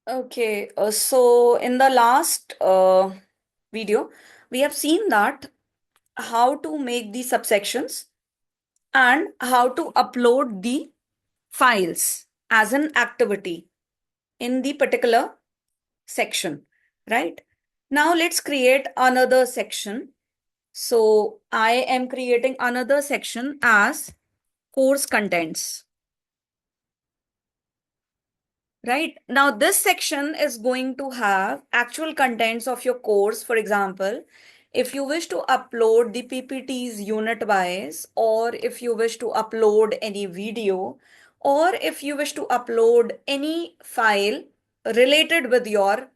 Okay, so in the last video, we have seen that how to make the subsections and how to upload the files as an activity in the particular section, right? Now let's create another section. So I am creating another section as course contents. Right. Now, this section is going to have actual contents of your course. For example, if you wish to upload the PPTs unit wise, or if you wish to upload any video, or if you wish to upload any file related with your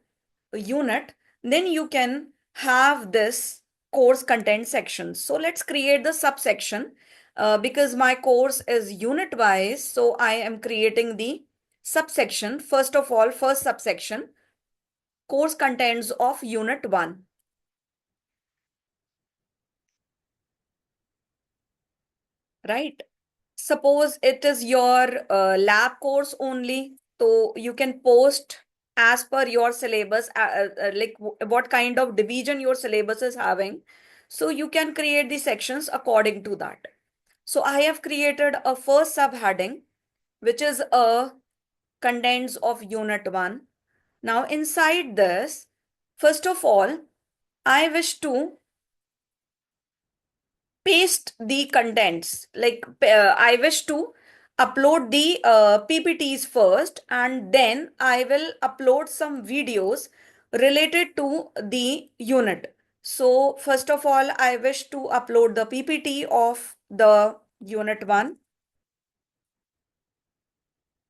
unit, then you can have this course content section. So let's create the subsection because my course is unit wise. So I am creating the subsection. First of all, first subsection, course contents of unit 1, right? Suppose it is your lab course only, so you can post as per your syllabus, like what kind of division your syllabus is having. So you can create the sections according to that. So I have created a first subheading, which is a contents of unit 1. Now inside this, first of all, I wish to paste the contents. Like I wish to upload the PPTs first, and then I will upload some videos related to the unit. So first of all, I wish to upload the PPT of the unit 1.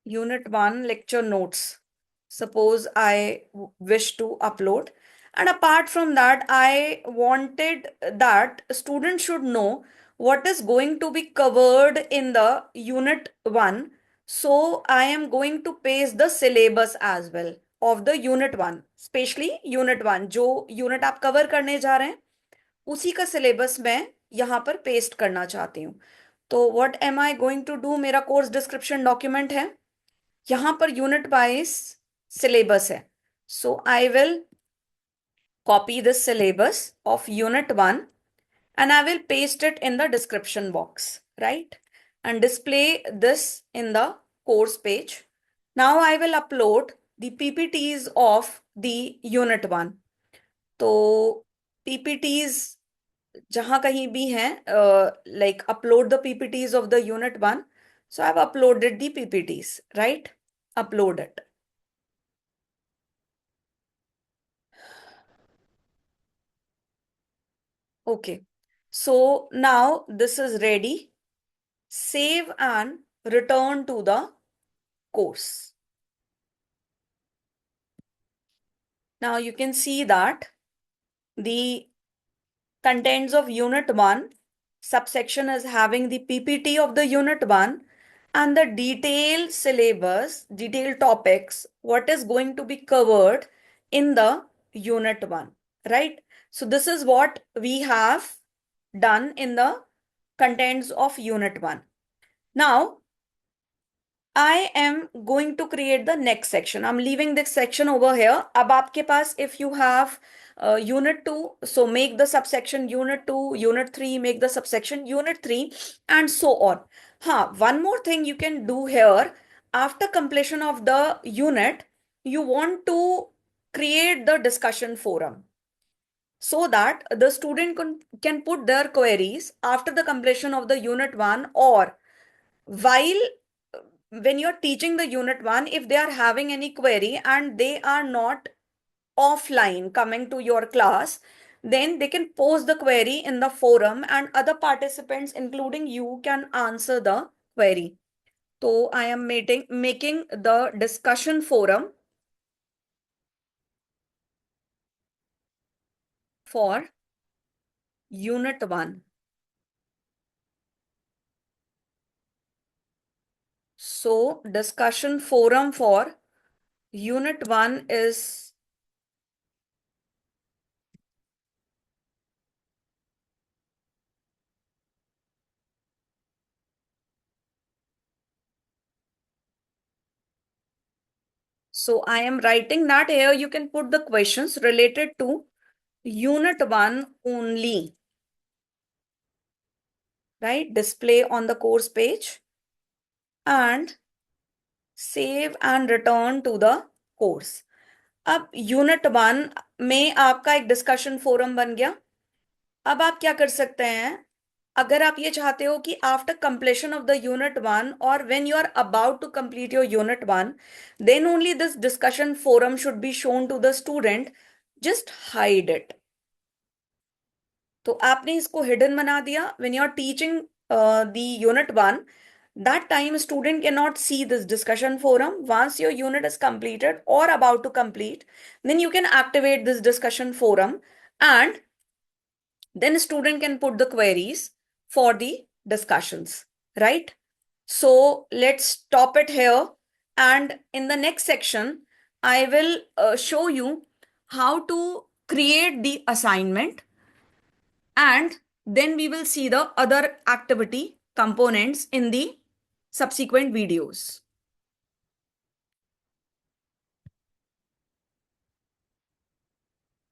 Unit 1 lecture notes. Suppose I wish to upload. And apart from that, I wanted that students should know what is going to be covered in the unit 1. So I am going to paste the syllabus as well of the unit 1, especially unit 1 जो unit आप cover करने जा रहे हैं उसी का syllabus मैं यहाँ पर paste करना चाहती हूँ. तो what am I going to do? मेरा course description document है, यहाँ पर यूनिट वाइज सिलेबस है. So I will copy this syllabus of unit 1 and I will paste it in the description box, right? And display this in the course page. Now I will upload the PPTs of the unit 1. तो PPTs जहां कहीं भी हैं, like upload the PPTs of the unit 1. So I've uploaded the PPTs, right? Upload it. Okay. So now this is ready. Save and return to the course. Now you can see that the contents of unit 1 subsection is having the PPT of the unit 1 and the detailed syllabus, detailed topics, what is going to be covered in the unit 1, right? So this is what we have done in the contents of unit 1. Now I am going to create the next section. I'm leaving this section over here. अब आपके पास, if you have unit 2, so make the subsection unit 2, unit 3, make the subsection unit 3, and so on. One more thing you can do here. After completion of the unit, you want to create the discussion forum so that the student can put their queries after the completion of the unit 1, or while when you're teaching the unit 1, if they are having any query and they are not offline coming to your class, then they can post the query in the forum and other participants including you can answer the query. So I am making the discussion forum for unit 1. So discussion forum for unit 1 is So I am writing that here. You can put the questions related to Unit 1 only, right? Display on the course page and save and return to the course. अब unit 1 में आपका एक discussion forum बन गया। अब आप क्या कर सकते हैं, अगर आप ये चाहते हो कि after completion of the unit 1 और when you are about to complete your unit 1, then only this discussion forum should be shown to the student, just hide it. तो आपने इसको हिडन बना दिया। When you are teaching the unit 1, that time student cannot see this discussion forum. Once your unit is completed or about to complete, then you can activate this discussion forum, and then student can put the queries for the discussions, right? So let's stop it here, and in the next section I will show you how to create the assignment, and then we will see the other activity components in the subsequent videos.